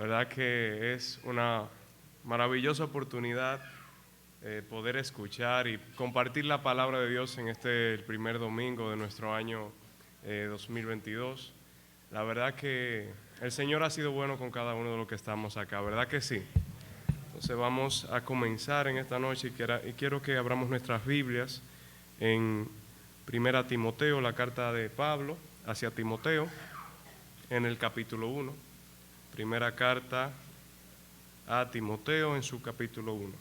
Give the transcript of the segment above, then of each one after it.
verdad que es una maravillosa oportunidad poder escuchar y compartir la palabra de Dios en el primer domingo de nuestro año 2022. La verdad que el Señor ha sido bueno con cada uno de los que estamos acá, ¿verdad que sí? Entonces vamos a comenzar en esta noche y quiero que abramos nuestras Biblias en 1 Timoteo, la carta de Pablo hacia Timoteo, en el capítulo 1. Primera carta a Timoteo en su capítulo 1.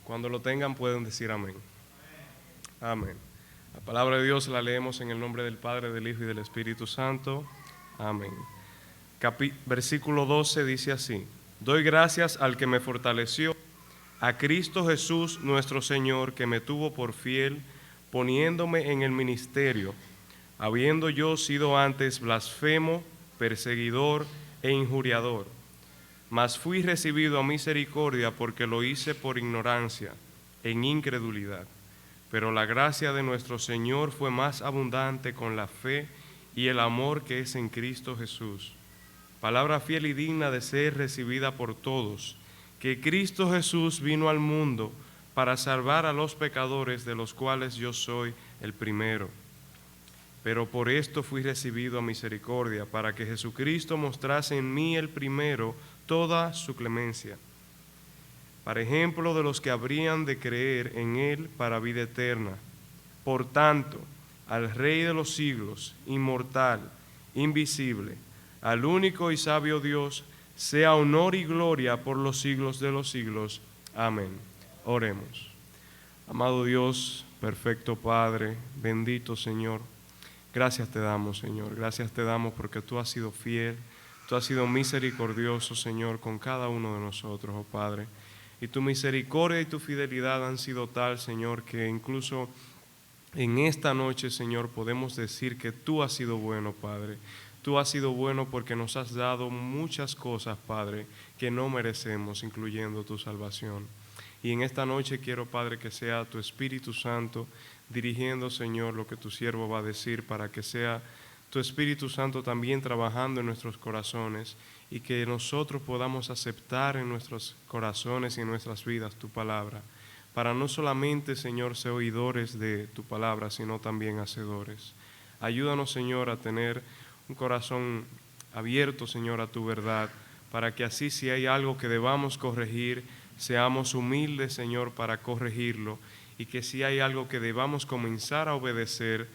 Cuando lo tengan pueden decir amén. Amén. La palabra de Dios la leemos en el nombre del Padre, del Hijo y del Espíritu Santo. Amén. Versículo 12 dice así: Doy gracias al que me fortaleció, a Cristo Jesús nuestro Señor, que me tuvo por fiel, poniéndome en el ministerio, habiendo yo sido antes blasfemo, perseguidor e injuriador. Mas fui recibido a misericordia porque lo hice por ignorancia, en incredulidad. Pero la gracia de nuestro Señor fue más abundante con la fe y el amor que es en Cristo Jesús. Palabra fiel y digna de ser recibida por todos, que Cristo Jesús vino al mundo para salvar a los pecadores, de los cuales yo soy el primero. Pero por esto fui recibido a misericordia, para que Jesucristo mostrase en mí el primero toda su clemencia, para ejemplo de los que habrían de creer en Él para vida eterna. Por tanto, al Rey de los siglos, inmortal, invisible, al único y sabio Dios, sea honor y gloria por los siglos de los siglos. Amén. Oremos. Amado Dios, perfecto Padre, bendito Señor, gracias te damos, Señor, gracias te damos porque tú has sido fiel, tú has sido misericordioso, Señor, con cada uno de nosotros, oh Padre. Y tu misericordia y tu fidelidad han sido tal, Señor, que incluso en esta noche, Señor, podemos decir que tú has sido bueno, Padre. Tú has sido bueno porque nos has dado muchas cosas, Padre, que no merecemos, incluyendo tu salvación. Y en esta noche quiero, Padre, que sea tu Espíritu Santo dirigiendo, Señor, lo que tu siervo va a decir, para que sea tu Espíritu Santo también trabajando en nuestros corazones y que nosotros podamos aceptar en nuestros corazones y en nuestras vidas tu palabra, para no solamente, Señor, ser oidores de tu palabra, sino también hacedores. Ayúdanos, Señor, a tener un corazón abierto, Señor, a tu verdad, para que así, si hay algo que debamos corregir, seamos humildes, Señor, para corregirlo, y que si hay algo que debamos comenzar a obedecer,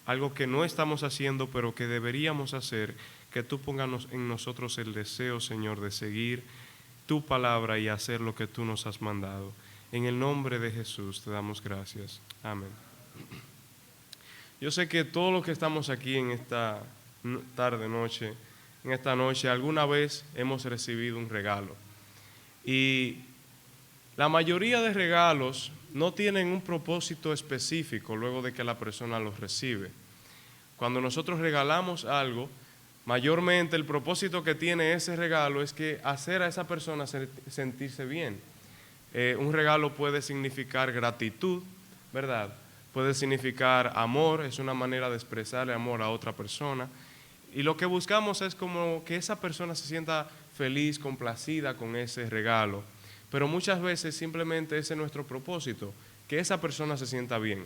algo que no estamos haciendo pero que deberíamos hacer, que tú pongas en nosotros el deseo, Señor, de seguir tu palabra y hacer lo que tú nos has mandado. En el nombre de Jesús te damos gracias. Amén. Yo sé que todos los que estamos aquí en esta tarde-noche, en esta noche, alguna vez hemos recibido un regalo. Y la mayoría de regalos no tienen un propósito específico luego de que la persona los recibe. Cuando nosotros regalamos algo, mayormente el propósito que tiene ese regalo es que hacer a esa persona sentirse bien. Un regalo puede significar gratitud, ¿verdad? Puede significar amor, es una manera de expresarle amor a otra persona. Y lo que buscamos es como que esa persona se sienta feliz, complacida con ese regalo. Pero muchas veces simplemente ese es nuestro propósito, que esa persona se sienta bien.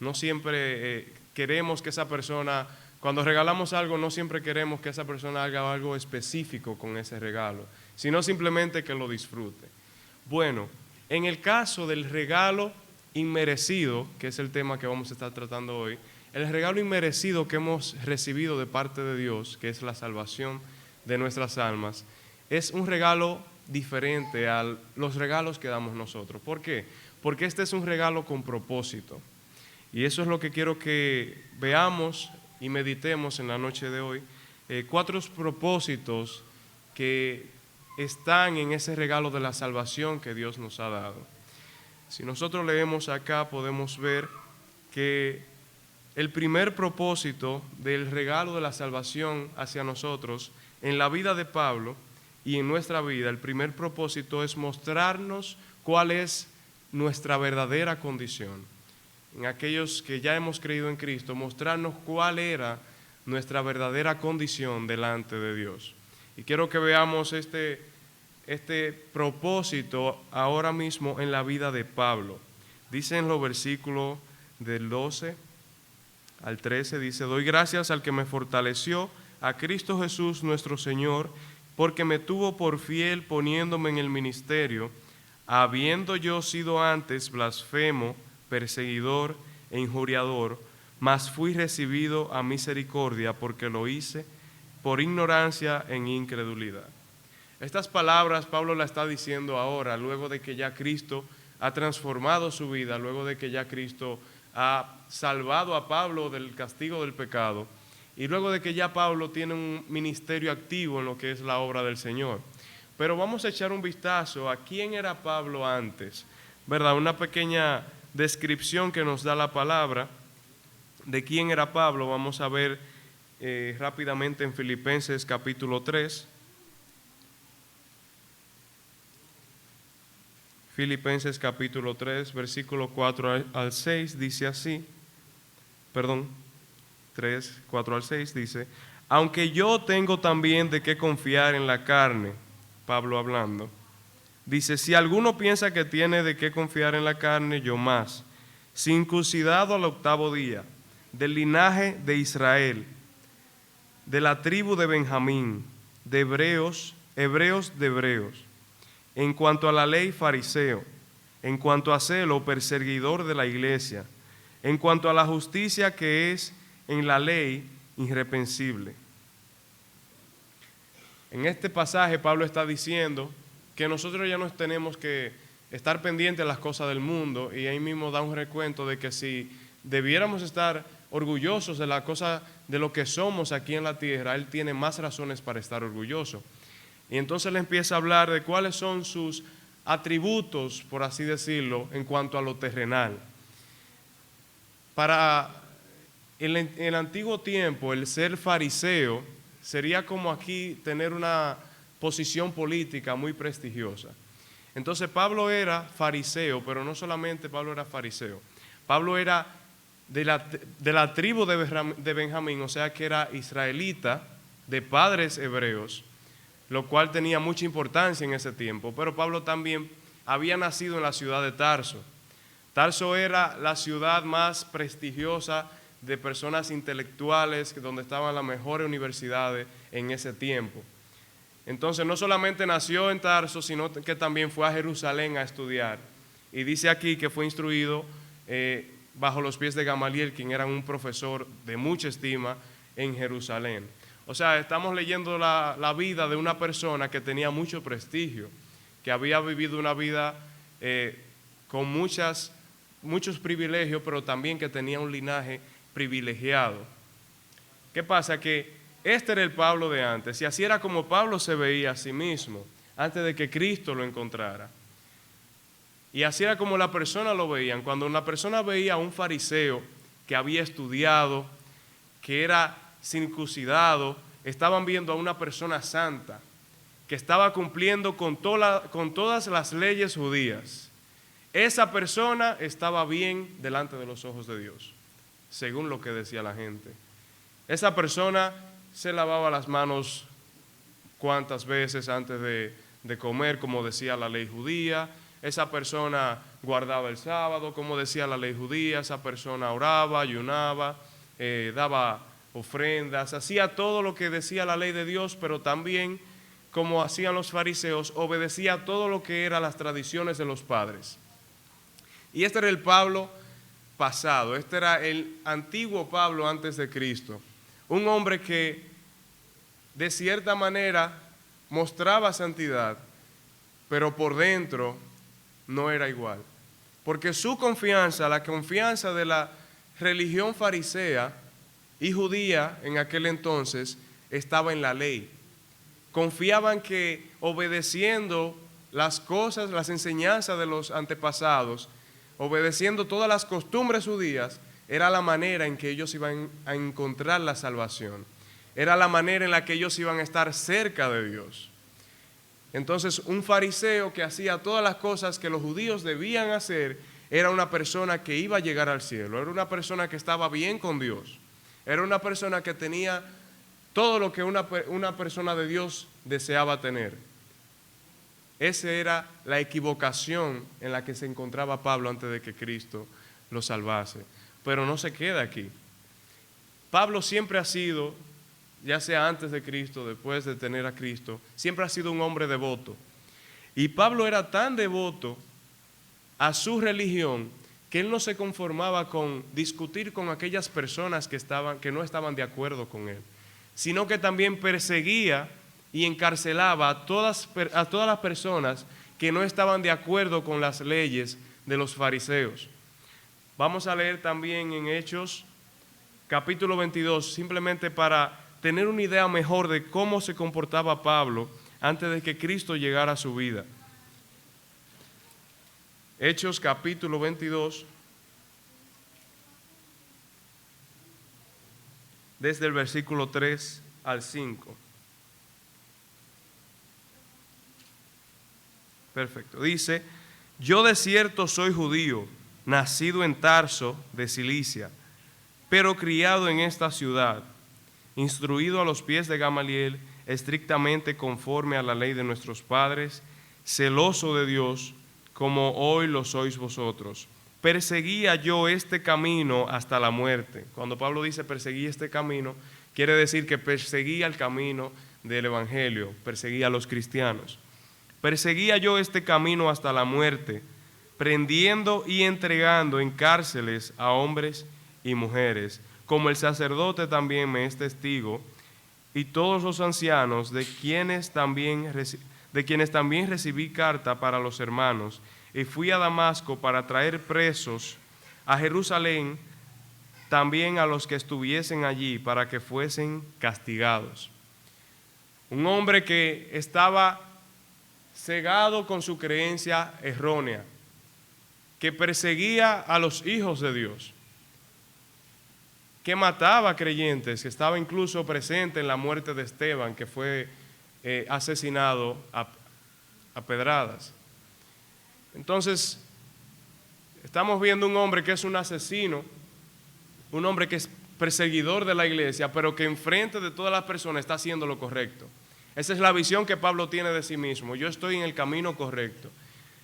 No siempre queremos que esa persona, cuando regalamos algo, no siempre queremos que esa persona haga algo específico con ese regalo, sino simplemente que lo disfrute. Bueno, en el caso del regalo inmerecido, que es el tema que vamos a estar tratando hoy, el regalo inmerecido que hemos recibido de parte de Dios, que es la salvación de nuestras almas, es un regalo diferente a los regalos que damos nosotros. ¿Por qué? Porque este es un regalo con propósito. Y eso es lo que quiero que veamos y meditemos en la noche de hoy. 4 propósitos que están en ese regalo de la salvación que Dios nos ha dado. Si nosotros leemos acá, podemos ver que el primer propósito del regalo de la salvación hacia nosotros, en la vida de Pablo y en nuestra vida, el primer propósito es mostrarnos cuál es nuestra verdadera condición. en aquellos que ya hemos creído en Cristo, mostrarnos cuál era nuestra verdadera condición delante de Dios. Y quiero que veamos este propósito ahora mismo en la vida de Pablo. Dice en los versículos del 12 al 13, dice: doy gracias al que me fortaleció, a Cristo Jesús nuestro Señor, porque me tuvo por fiel poniéndome en el ministerio, habiendo yo sido antes blasfemo, perseguidor e injuriador, mas fui recibido a misericordia porque lo hice por ignorancia en incredulidad. Estas palabras Pablo las está diciendo ahora, luego de que ya Cristo ha transformado su vida, luego de que ya Cristo ha salvado a Pablo del castigo del pecado, y luego de que ya Pablo tiene un ministerio activo en lo que es la obra del Señor. Pero vamos a echar un vistazo a quién era Pablo antes, ¿verdad? Una pequeña descripción que nos da la palabra de quién era Pablo. Vamos a ver rápidamente en Filipenses capítulo 3. Filipenses capítulo 3, versículo 4 al 6, dice así, 3, 4 al 6, dice: aunque yo tengo también de qué confiar en la carne, Pablo hablando, dice: si alguno piensa que tiene de qué confiar en la carne, yo más, circuncidado al 8º día, del linaje de Israel, de la tribu de Benjamín, de hebreos de hebreos, en cuanto a la ley, fariseo, en cuanto a celo, perseguidor de la iglesia, en cuanto a la justicia que es en la ley, irreprensible. En este pasaje Pablo está diciendo que nosotros ya no tenemos que estar pendientes de las cosas del mundo, y ahí mismo da un recuento de que si debiéramos estar orgullosos de la cosa, de lo que somos aquí en la tierra, él tiene más razones para estar orgulloso. Y entonces le empieza a hablar de cuáles son sus atributos, por así decirlo, en cuanto a lo terrenal. Para el antiguo tiempo, el ser fariseo sería como aquí tener una posición política muy prestigiosa. Entonces Pablo era fariseo, pero no solamente Pablo era fariseo. Pablo era de la tribu de Benjamín, o sea que era israelita, de padres hebreos, lo cual tenía mucha importancia en ese tiempo. Pero Pablo también había nacido en la ciudad de Tarso. Tarso era la ciudad más prestigiosa de personas intelectuales, donde estaban las mejores universidades en ese tiempo. Entonces no solamente nació en Tarso, sino que también fue a Jerusalén a estudiar. Y dice aquí que fue instruido bajo los pies de Gamaliel, quien era un profesor de mucha estima en Jerusalén. O sea, estamos leyendo la vida de una persona que tenía mucho prestigio, que había vivido una vida con muchos privilegios, pero también que tenía un linaje privilegiado. ¿Qué pasa? Que este era el Pablo de antes, y así era como Pablo se veía a sí mismo, antes de que Cristo lo encontrara. Y así era como la persona lo veían. Cuando una persona veía a un fariseo que había estudiado, que era circuncidado, estaban viendo a una persona santa, que estaba cumpliendo con todas las leyes judías. Esa persona estaba bien delante de los ojos de Dios, según lo que decía la gente. Esa persona se lavaba las manos cuantas veces antes de comer, como decía la ley judía. Esa persona guardaba el sábado, como decía la ley judía. Esa persona oraba, ayunaba, daba ofrendas, hacía todo lo que decía la ley de Dios, pero también, como hacían los fariseos, obedecía todo lo que eran las tradiciones de los padres. Y este era el Pablo pasado, este era el antiguo Pablo antes de Cristo, un hombre que de cierta manera mostraba santidad, pero por dentro no era igual, porque su confianza, la confianza de la religión farisea y judía en aquel entonces, estaba en la ley. Confiaban que obedeciendo las cosas, las enseñanzas de los antepasados, obedeciendo todas las costumbres judías, era la manera en que ellos iban a encontrar la salvación. Era la manera en la que ellos iban a estar cerca de Dios. Entonces, un fariseo que hacía todas las cosas que los judíos debían hacer, era una persona que iba a llegar al cielo, era una persona que estaba bien con Dios, era una persona que tenía todo lo que una persona de Dios deseaba tener. Esa era la equivocación en la que se encontraba Pablo antes de que Cristo lo salvase. Pero no se queda aquí. Pablo siempre ha sido, ya sea antes de Cristo, después de tener a Cristo, siempre ha sido un hombre devoto. Y Pablo era tan devoto a su religión que él no se conformaba con discutir con aquellas personas que no estaban de acuerdo con él, sino que también perseguía y encarcelaba a todas las personas que no estaban de acuerdo con las leyes de los fariseos. Vamos a leer también en Hechos capítulo 22, simplemente para tener una idea mejor de cómo se comportaba Pablo antes de que Cristo llegara a su vida. Hechos capítulo 22, desde el versículo 3 al 5. Perfecto. Dice: yo de cierto soy judío, nacido en Tarso de Cilicia, pero criado en esta ciudad, instruido a los pies de Gamaliel, estrictamente conforme a la ley de nuestros padres, celoso de Dios, como hoy lo sois vosotros. Perseguía yo este camino hasta la muerte. Cuando Pablo dice perseguía este camino, quiere decir que perseguía el camino del Evangelio, perseguía a los cristianos. Perseguía yo este camino hasta la muerte, prendiendo y entregando en cárceles a hombres y mujeres, como el sacerdote también me es testigo, y todos los ancianos de quienes también recibí carta para los hermanos, y fui a Damasco para traer presos a Jerusalén también a los que estuviesen allí, para que fuesen castigados. Un hombre que estaba cegado con su creencia errónea, que perseguía a los hijos de Dios, que mataba a creyentes, que estaba incluso presente en la muerte de Esteban, que fue asesinado a pedradas. Entonces, estamos viendo un hombre que es un asesino, un hombre que es perseguidor de la iglesia, pero que enfrente de todas las personas está haciendo lo correcto. Esa es la visión que Pablo tiene de sí mismo. Yo estoy en el camino correcto.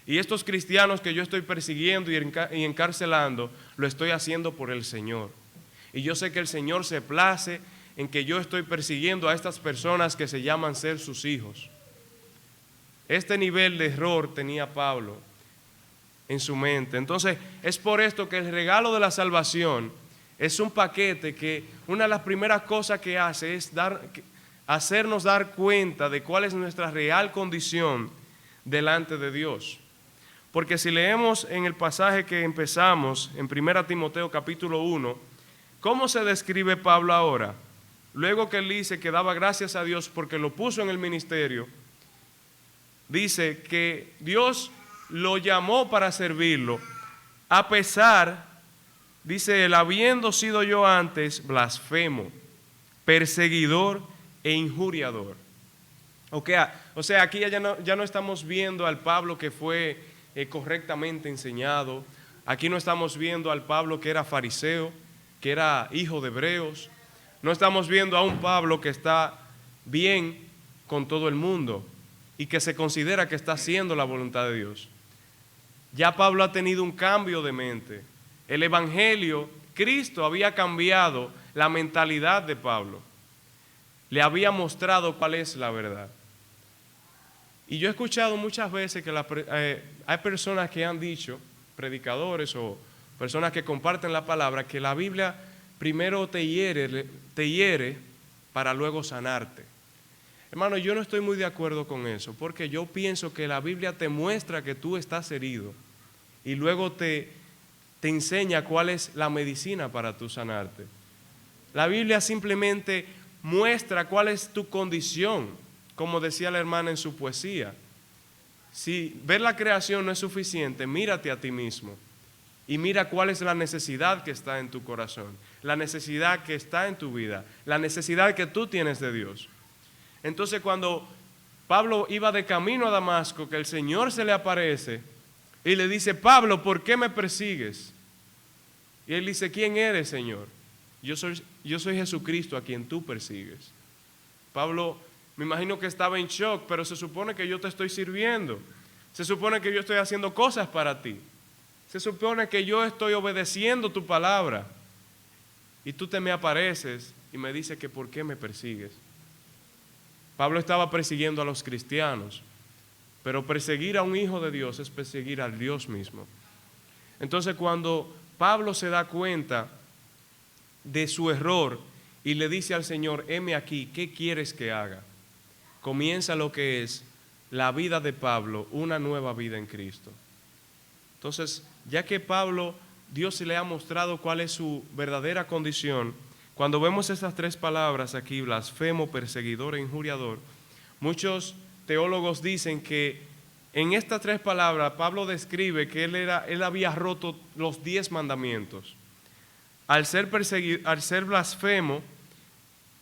Y estos cristianos que yo estoy persiguiendo y encarcelando, lo estoy haciendo por el Señor. Y yo sé que el Señor se place en que yo estoy persiguiendo a estas personas que se llaman ser sus hijos. Este nivel de error tenía Pablo en su mente. Entonces, es por esto que el regalo de la salvación es un paquete que una de las primeras cosas que hace es hacernos dar cuenta de cuál es nuestra real condición delante de Dios. Porque si leemos en el pasaje que empezamos, en 1 Timoteo capítulo 1, ¿cómo se describe Pablo ahora? Luego que él dice que daba gracias a Dios porque lo puso en el ministerio, dice que Dios lo llamó para servirlo, a pesar, dice él, habiendo sido yo antes blasfemo, perseguidor e injuriador. O sea, aquí ya no estamos viendo al Pablo que fue correctamente enseñado. Aquí no estamos viendo al Pablo que era fariseo, que era hijo de hebreos. No estamos viendo a un Pablo que está bien con todo el mundo y que se considera que está haciendo la voluntad de Dios. Ya Pablo ha tenido un cambio de mente. El Evangelio, Cristo había cambiado la mentalidad de Pablo. Le había mostrado cuál es la verdad. Y yo he escuchado muchas veces que hay personas que han dicho, predicadores o personas que comparten la palabra, que la Biblia primero te hiere para luego sanarte. Hermano, yo no estoy muy de acuerdo con eso, porque yo pienso que la Biblia te muestra que tú estás herido y luego te enseña cuál es la medicina para tú sanarte. La Biblia simplemente muestra cuál es tu condición, como decía la hermana en su poesía. Si ver la creación no es suficiente, mírate a ti mismo y mira cuál es la necesidad que está en tu corazón, la necesidad que está en tu vida, la necesidad que tú tienes de Dios. Entonces, cuando Pablo iba de camino a Damasco, que el Señor se le aparece, Y le dice, Pablo, ¿por qué me persigues? Y él dice, ¿quién eres, Señor? Yo soy Jesucristo a quien tú persigues. Pablo, me imagino que estaba en shock, pero se supone que yo te estoy sirviendo. Se supone que yo estoy haciendo cosas para ti. Se supone que yo estoy obedeciendo tu palabra. Y tú te me apareces y me dices que ¿por qué me persigues? Pablo estaba persiguiendo a los cristianos, pero perseguir a un hijo de Dios es perseguir al Dios mismo. Entonces, cuando Pablo se da cuenta de su error y le dice al Señor, heme aquí, ¿qué quieres que haga? Comienza lo que es la vida de Pablo, una nueva vida en Cristo. Entonces, ya que Pablo, Dios le ha mostrado cuál es su verdadera condición, cuando vemos estas tres palabras aquí, blasfemo, perseguidor e injuriador, muchos teólogos dicen que en estas tres palabras Pablo describe que él había roto los 10 mandamientos. Al ser blasfemo,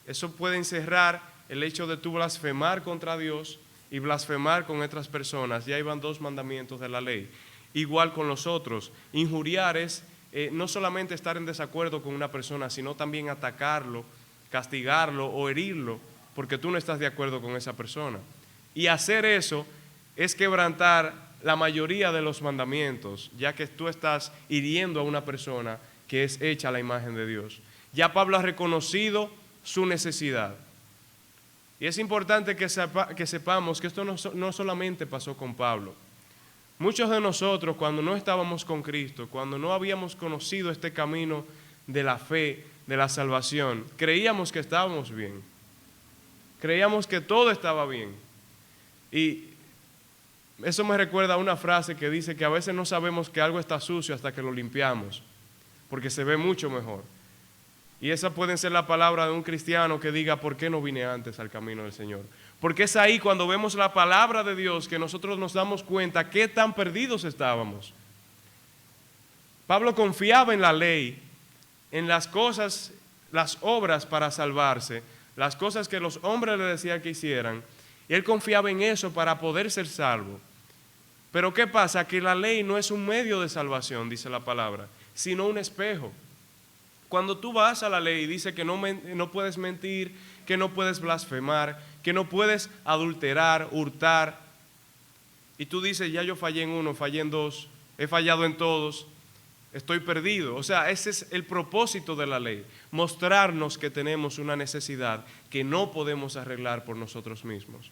eso puede encerrar el hecho de tú blasfemar contra Dios y blasfemar con otras personas. Ya iban 2 mandamientos de la ley. Igual con los otros. Injuriar es no solamente estar en desacuerdo con una persona, sino también atacarlo, castigarlo o herirlo, porque tú no estás de acuerdo con esa persona. Y hacer eso es quebrantar la mayoría de los mandamientos, ya que tú estás hiriendo a una persona que es hecha a la imagen de Dios. Ya Pablo ha reconocido su necesidad. Y es importante que sepamos que esto no solamente pasó con Pablo. Muchos de nosotros, cuando no estábamos con Cristo, cuando no habíamos conocido este camino de la fe, de la salvación, creíamos que estábamos bien. Creíamos que todo estaba bien. Y eso me recuerda a una frase que dice que a veces no sabemos que algo está sucio hasta que lo limpiamos, porque se ve mucho mejor. Y esa puede ser la palabra de un cristiano que diga, ¿por qué no vine antes al camino del Señor? Porque es ahí cuando vemos la palabra de Dios que nosotros nos damos cuenta qué tan perdidos estábamos. Pablo confiaba en la ley, en las cosas, las obras para salvarse, las cosas que los hombres le decían que hicieran, y él confiaba en eso para poder ser salvo. Pero ¿qué pasa? Que la ley no es un medio de salvación, dice la palabra, sino un espejo. Cuando tú vas a la ley, dice que no puedes mentir, que no puedes blasfemar, que no puedes adulterar, hurtar. Y tú dices, ya yo fallé en uno, fallé en 2, he fallado en todos, estoy perdido. O sea, ese es el propósito de la ley, mostrarnos que tenemos una necesidad que no podemos arreglar por nosotros mismos.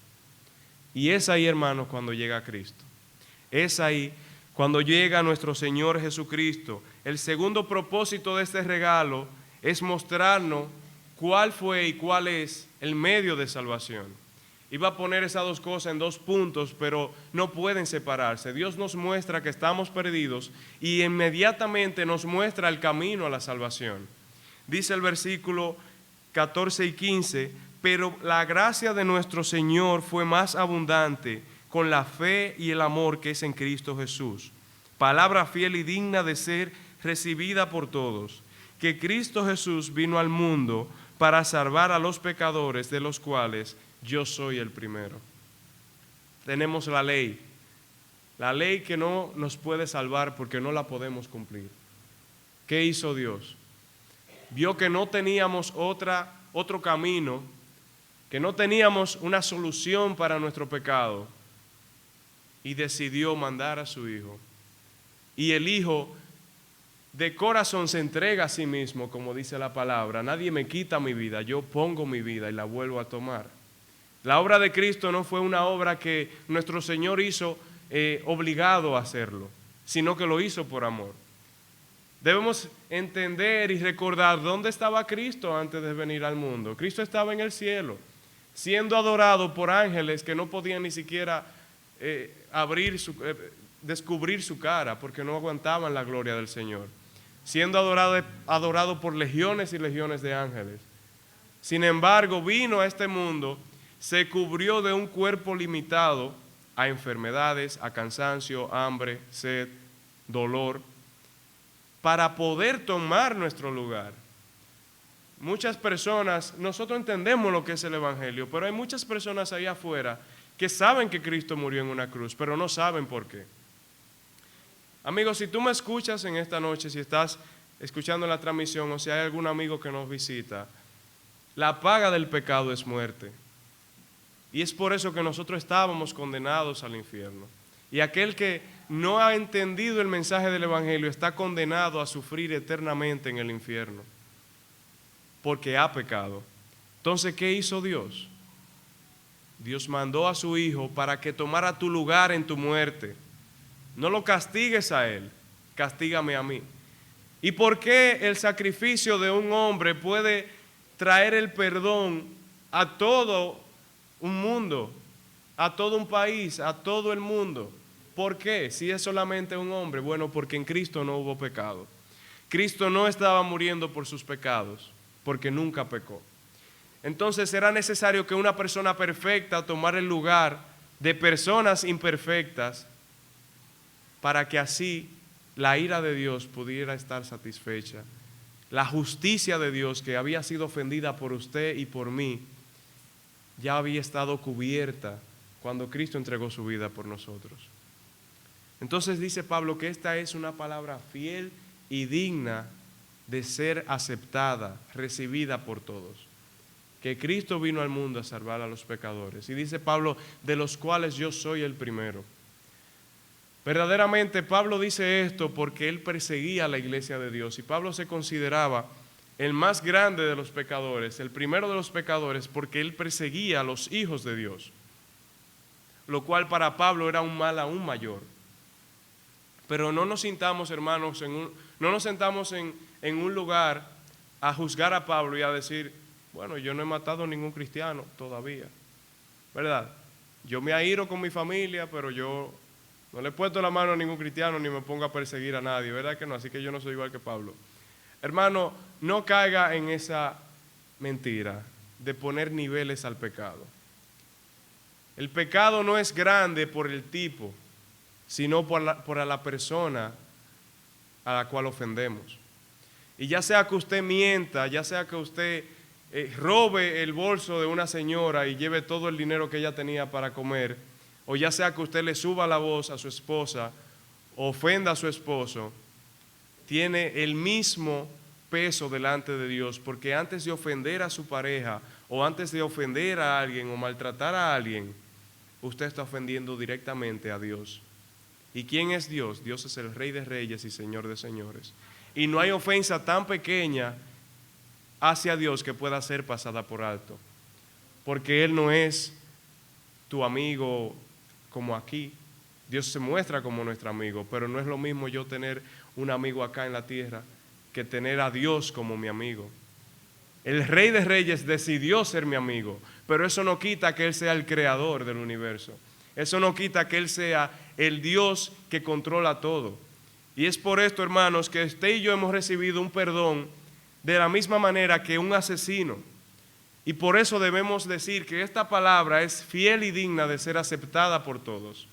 Y es ahí, hermanos, cuando llega Cristo. Es ahí cuando llega nuestro Señor Jesucristo. El segundo propósito de este regalo es mostrarnos cuál fue y cuál es el medio de salvación. Iba a poner esas dos cosas en 2 puntos, pero no pueden separarse. Dios nos muestra que estamos perdidos y inmediatamente nos muestra el camino a la salvación. Dice el versículo 14 y 15, pero la gracia de nuestro Señor fue más abundante con la fe y el amor que es en Cristo Jesús. Palabra fiel y digna de ser recibida por todos, que Cristo Jesús vino al mundo para salvar a los pecadores, de los cuales yo soy el primero. Tenemos la ley que no nos puede salvar porque no la podemos cumplir. ¿Qué hizo Dios? Vio que no teníamos otro camino, que no teníamos una solución para nuestro pecado, y decidió mandar a su Hijo. Y el Hijo de corazón se entrega a sí mismo, como dice la palabra. Nadie me quita mi vida, yo pongo mi vida y la vuelvo a tomar. La obra de Cristo no fue una obra que nuestro Señor hizo obligado a hacerlo, sino que lo hizo por amor. Debemos entender y recordar dónde estaba Cristo antes de venir al mundo. Cristo estaba en el cielo, siendo adorado por ángeles que no podían ni siquiera descubrir su cara, porque no aguantaban la gloria del Señor, siendo adorado por legiones y legiones de ángeles. Sin embargo, vino a este mundo, se cubrió de un cuerpo limitado a enfermedades, a cansancio, hambre, sed, dolor, para poder tomar nuestro lugar. Muchas personas, nosotros entendemos lo que es el Evangelio, pero hay muchas personas ahí afuera que saben que Cristo murió en una cruz, pero no saben por qué. Amigos, si tú me escuchas en esta noche, si estás escuchando la transmisión o si hay algún amigo que nos visita, la paga del pecado es muerte. Y es por eso que nosotros estábamos condenados al infierno. Y aquel que no ha entendido el mensaje del Evangelio está condenado a sufrir eternamente en el infierno, porque ha pecado. Entonces, ¿qué hizo Dios? Dios mandó a su Hijo para que tomara tu lugar en tu muerte. No lo castigues a Él, castígame a mí. ¿Y por qué el sacrificio de un hombre puede traer el perdón a todo un mundo, a todo un país, a todo el mundo? ¿Por qué? Si es solamente un hombre. Bueno, porque en Cristo no hubo pecado. Cristo no estaba muriendo por sus pecados, porque nunca pecó. Entonces era necesario que una persona perfecta tomara el lugar de personas imperfectas para que así la ira de Dios pudiera estar satisfecha. La justicia de Dios, que había sido ofendida por usted y por mí, ya había estado cubierta cuando Cristo entregó su vida por nosotros. Entonces dice Pablo que esta es una palabra fiel y digna de ser aceptada, recibida por todos. Que Cristo vino al mundo a salvar a los pecadores. Y dice Pablo, de los cuales yo soy el primero. Verdaderamente Pablo dice esto porque él perseguía a la iglesia de Dios. Y Pablo se consideraba el más grande de los pecadores, el primero de los pecadores, porque él perseguía a los hijos de Dios. Lo cual para Pablo era un mal aún mayor. Pero no nos sintamos, hermanos, no nos sentamos en un lugar a juzgar a Pablo y a decir, bueno, yo no he matado a ningún cristiano todavía, ¿verdad? Yo me airo con mi familia, pero yo no le he puesto la mano a ningún cristiano ni me pongo a perseguir a nadie, ¿verdad que no? Así que yo no soy igual que Pablo. Hermano, no caiga en esa mentira de poner niveles al pecado. El pecado no es grande por el tipo, sino por la persona a la cual ofendemos. Y ya sea que usted mienta, ya sea que usted robe el bolso de una señora y lleve todo el dinero que ella tenía para comer, o ya sea que usted le suba la voz a su esposa, ofenda a su esposo, tiene el mismo peso delante de Dios, porque antes de ofender a su pareja, o antes de ofender a alguien, o maltratar a alguien, usted está ofendiendo directamente a Dios. ¿Y quién es Dios? Dios es el Rey de Reyes y Señor de Señores. Y no hay ofensa tan pequeña hacia Dios que pueda ser pasada por alto, porque Él no es tu amigo como aquí. Dios se muestra como nuestro amigo, pero no es lo mismo yo tener un amigo acá en la tierra que tener a Dios como mi amigo. El Rey de Reyes decidió ser mi amigo, pero eso no quita que Él sea el creador del universo. Eso no quita que Él sea el Dios que controla todo. Y es por esto, hermanos, que usted y yo hemos recibido un perdón de la misma manera que un asesino. Y por eso debemos decir que esta palabra es fiel y digna de ser aceptada por todos.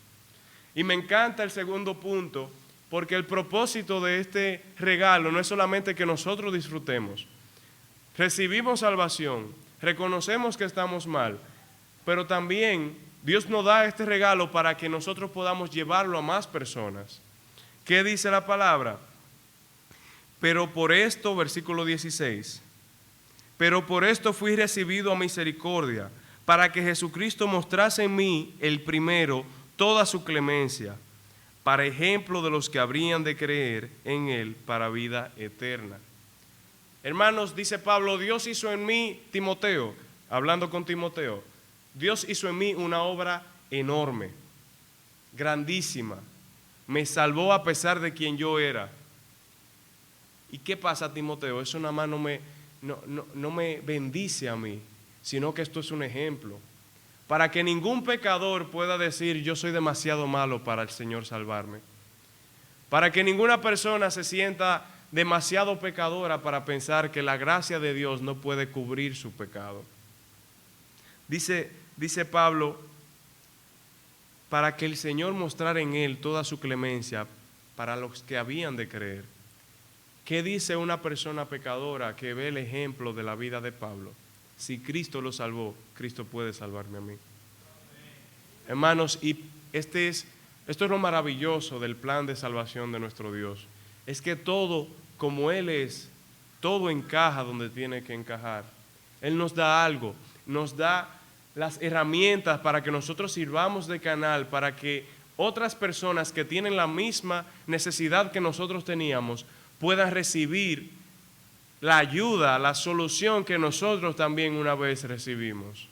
Y me encanta el segundo punto, porque el propósito de este regalo no es solamente que nosotros disfrutemos. Recibimos salvación, reconocemos que estamos mal, pero también Dios nos da este regalo para que nosotros podamos llevarlo a más personas. ¿Qué dice la palabra? Pero por esto, versículo 16, pero por esto fui recibido a misericordia, para que Jesucristo mostrase en mí, el primero, toda su clemencia, para ejemplo de los que habrían de creer en Él para vida eterna. Hermanos, dice Pablo, Dios hizo en mí, Timoteo, hablando con Timoteo, Dios hizo en mí una obra enorme, grandísima. Me salvó a pesar de quien yo era. ¿Y qué pasa, Timoteo? Eso nada más no me bendice a mí, sino que esto es un ejemplo. Para que ningún pecador pueda decir, yo soy demasiado malo para el Señor salvarme. Para que ninguna persona se sienta demasiado pecadora para pensar que la gracia de Dios no puede cubrir su pecado. Dice Pablo, para que el Señor mostrara en él toda su clemencia para los que habían de creer. ¿Qué dice una persona pecadora que ve el ejemplo de la vida de Pablo? Si Cristo lo salvó, Cristo puede salvarme a mí. Hermanos, y este es Esto es lo maravilloso del plan de salvación de nuestro Dios. Es que todo, como Él es, todo encaja donde tiene que encajar. Él nos da algo, nos da las herramientas para que nosotros sirvamos de canal, para que otras personas que tienen la misma necesidad que nosotros teníamos puedan recibir la ayuda, la solución que nosotros también una vez recibimos.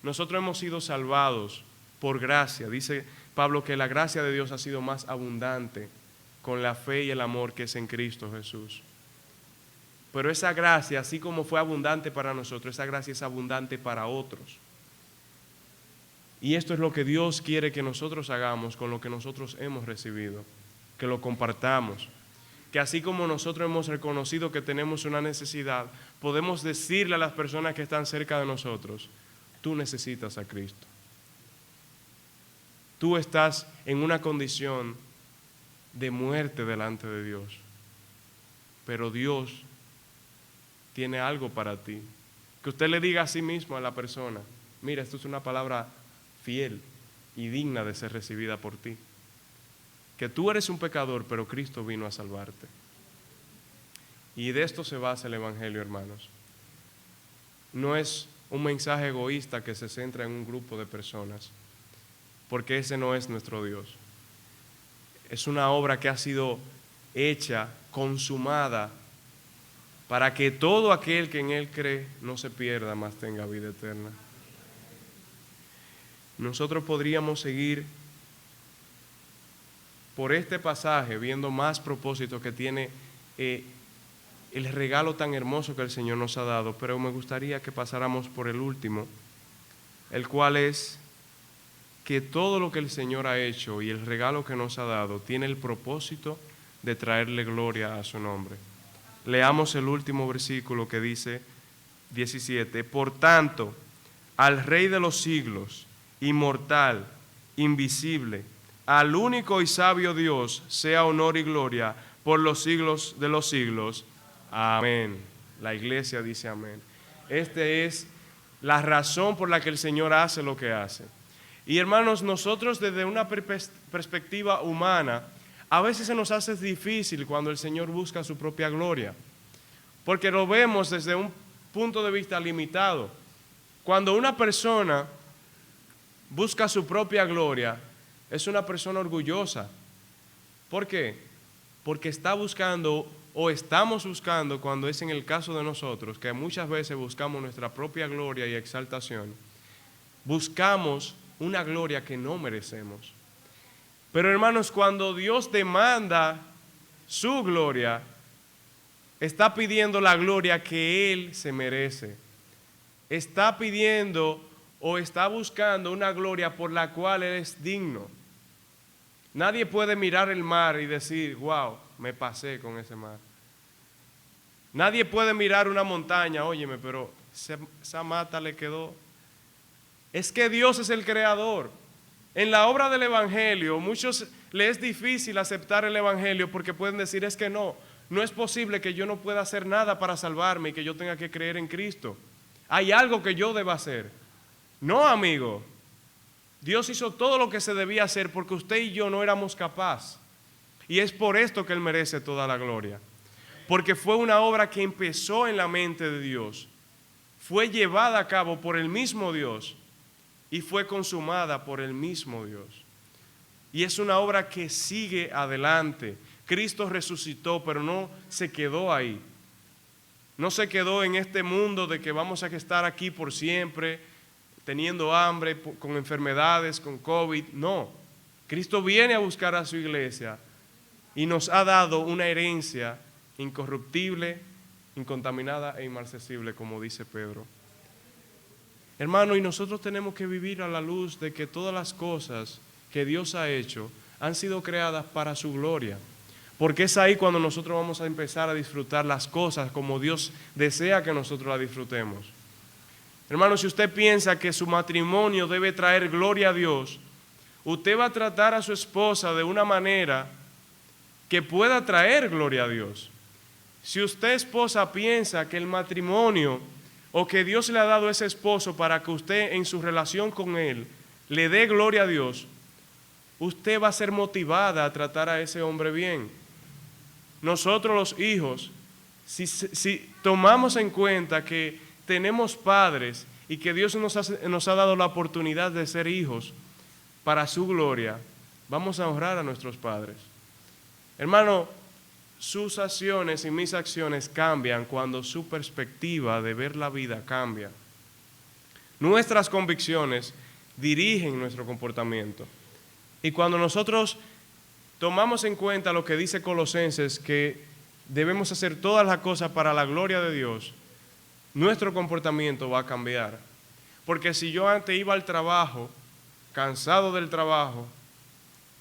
Nosotros hemos sido salvados por gracia. Dice Pablo que la gracia de Dios ha sido más abundante con la fe y el amor que es en Cristo Jesús. Pero esa gracia, así como fue abundante para nosotros, esa gracia es abundante para otros. Y esto es lo que Dios quiere que nosotros hagamos con lo que nosotros hemos recibido, que lo compartamos. Que así como nosotros hemos reconocido que tenemos una necesidad, podemos decirle a las personas que están cerca de nosotros, tú necesitas a Cristo. Tú estás en una condición de muerte delante de Dios, pero Dios tiene algo para ti. Que usted le diga a sí mismo a la persona, mira, esto es una palabra fiel y digna de ser recibida por ti. Que tú eres un pecador, pero Cristo vino a salvarte. Y de esto se basa el Evangelio, hermanos. No es un mensaje egoísta que se centra en un grupo de personas, porque ese no es nuestro Dios. Es una obra que ha sido hecha, consumada, para que todo aquel que en Él cree no se pierda, mas tenga vida eterna. Nosotros podríamos seguir por este pasaje viendo más propósitos que tiene el regalo tan hermoso que el Señor nos ha dado, pero me gustaría que pasáramos por el último, el cual es que todo lo que el Señor ha hecho y el regalo que nos ha dado tiene el propósito de traerle gloria a su nombre. Leamos el último versículo que dice 17, por tanto, al Rey de los siglos, inmortal, invisible, al único y sabio Dios, sea honor y gloria por los siglos de los siglos. Amén. La iglesia dice amén. Esta es la razón por la que el Señor hace lo que hace. Y hermanos, nosotros desde una perspectiva humana, a veces se nos hace difícil cuando el Señor busca su propia gloria, porque lo vemos desde un punto de vista limitado. Cuando una persona busca su propia gloria, es una persona orgullosa. ¿Por qué? Porque está buscando o estamos buscando, cuando es en el caso de nosotros, que muchas veces buscamos nuestra propia gloria y exaltación, buscamos una gloria que no merecemos. Pero hermanos, cuando Dios demanda su gloria, está pidiendo la gloria que Él se merece. Está pidiendo o está buscando una gloria por la cual Él es digno. Nadie puede mirar el mar y decir, wow, me pasé con ese mar. Nadie puede mirar una montaña, óyeme, pero esa mata le quedó. Es que Dios es el creador. En la obra del Evangelio, muchos les es difícil aceptar el Evangelio porque pueden decir, es que no es posible que yo no pueda hacer nada para salvarme y que yo tenga que creer en Cristo. Hay algo que yo deba hacer. No, amigo. Dios hizo todo lo que se debía hacer porque usted y yo no éramos capaces. Y es por esto que Él merece toda la gloria. Porque fue una obra que empezó en la mente de Dios, fue llevada a cabo por el mismo Dios y fue consumada por el mismo Dios. Y es una obra que sigue adelante. Cristo resucitó, pero no se quedó ahí. No se quedó en este mundo de que vamos a estar aquí por siempre, teniendo hambre, con enfermedades, con COVID. No, Cristo viene a buscar a su iglesia y nos ha dado una herencia incorruptible, incontaminada e inmarcesible, como dice Pedro. Hermano, y nosotros tenemos que vivir a la luz de que todas las cosas que Dios ha hecho han sido creadas para su gloria. Porque es ahí cuando nosotros vamos a empezar a disfrutar las cosas como Dios desea que nosotros las disfrutemos. Hermano, si usted piensa que su matrimonio debe traer gloria a Dios, usted va a tratar a su esposa de una manera que pueda traer gloria a Dios. Si usted, esposa, piensa que el matrimonio o que Dios le ha dado a ese esposo para que usted en su relación con él le dé gloria a Dios, usted va a ser motivada a tratar a ese hombre bien. Nosotros los hijos, si tomamos en cuenta que tenemos padres y que Dios nos ha dado la oportunidad de ser hijos para su gloria, vamos a honrar a nuestros padres. Hermano, sus acciones y mis acciones cambian cuando su perspectiva de ver la vida cambia. Nuestras convicciones dirigen nuestro comportamiento. Y cuando nosotros tomamos en cuenta lo que dice Colosenses, que debemos hacer todas las cosas para la gloria de Dios, nuestro comportamiento va a cambiar. Porque si yo antes iba al trabajo, cansado del trabajo,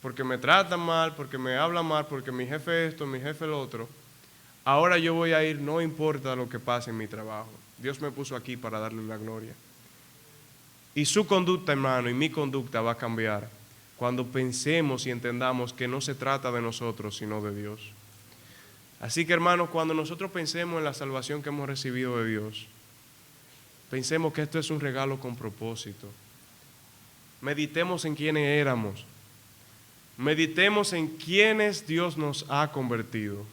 porque me tratan mal, porque me hablan mal, porque mi jefe esto, mi jefe lo otro, ahora yo voy a ir, no importa lo que pase en mi trabajo. Dios me puso aquí para darle la gloria. Y su conducta, hermano, y mi conducta va a cambiar cuando pensemos y entendamos que no se trata de nosotros, sino de Dios. Así que, hermanos, cuando nosotros pensemos en la salvación que hemos recibido de Dios, pensemos que esto es un regalo con propósito. Meditemos en quiénes éramos. Meditemos en quiénes Dios nos ha convertido.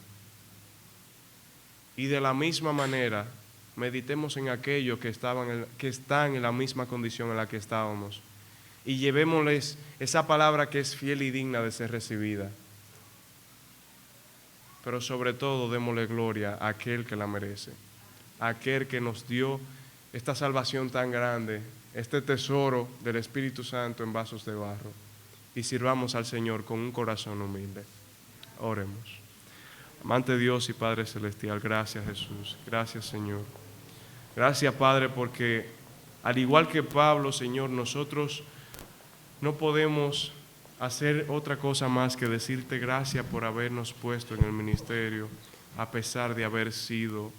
Y de la misma manera, meditemos en aquellos que están en la misma condición en la que estábamos. Y llevémosles esa palabra que es fiel y digna de ser recibida. Pero sobre todo, démosle gloria a aquel que la merece. A aquel que nos dio esta salvación tan grande, este tesoro del Espíritu Santo en vasos de barro. Y sirvamos al Señor con un corazón humilde. Oremos. Amante Dios y Padre Celestial, gracias Jesús, gracias Señor. Gracias Padre, porque al igual que Pablo, Señor, nosotros no podemos hacer otra cosa más que decirte gracias por habernos puesto en el ministerio, a pesar de haber sido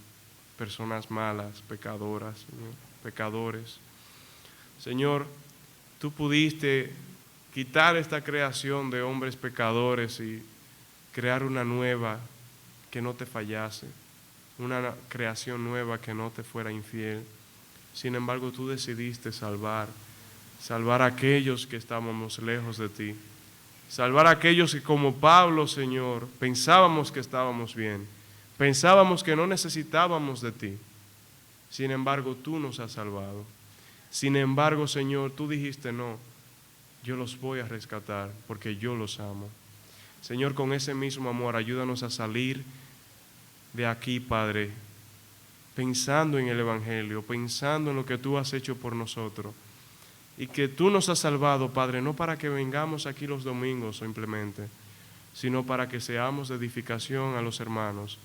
personas malas, pecadoras, Señor, pecadores. Señor, tú pudiste quitar esta creación de hombres pecadores y crear una nueva que no te fallase, una creación nueva que no te fuera infiel. Sin embargo, tú decidiste salvar a aquellos que estábamos lejos de ti, salvar a aquellos que, como Pablo, Señor, pensábamos que estábamos bien, pensábamos que no necesitábamos de ti. Sin embargo, tú nos has salvado. Sin embargo, Señor, tú dijiste no, yo los voy a rescatar porque yo los amo. Señor, con ese mismo amor, ayúdanos a salir de aquí, Padre, pensando en el Evangelio, pensando en lo que tú has hecho por nosotros y que tú nos has salvado, Padre, no para que vengamos aquí los domingos simplemente, sino para que seamos de edificación a los hermanos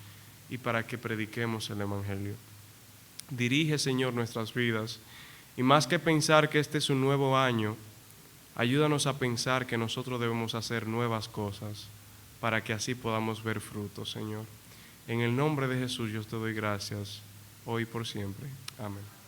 y para que prediquemos el Evangelio. Dirige, Señor, nuestras vidas y más que pensar que este es un nuevo año, ayúdanos a pensar que nosotros debemos hacer nuevas cosas para que así podamos ver frutos, Señor. En el nombre de Jesús yo te doy gracias, hoy y por siempre. Amén.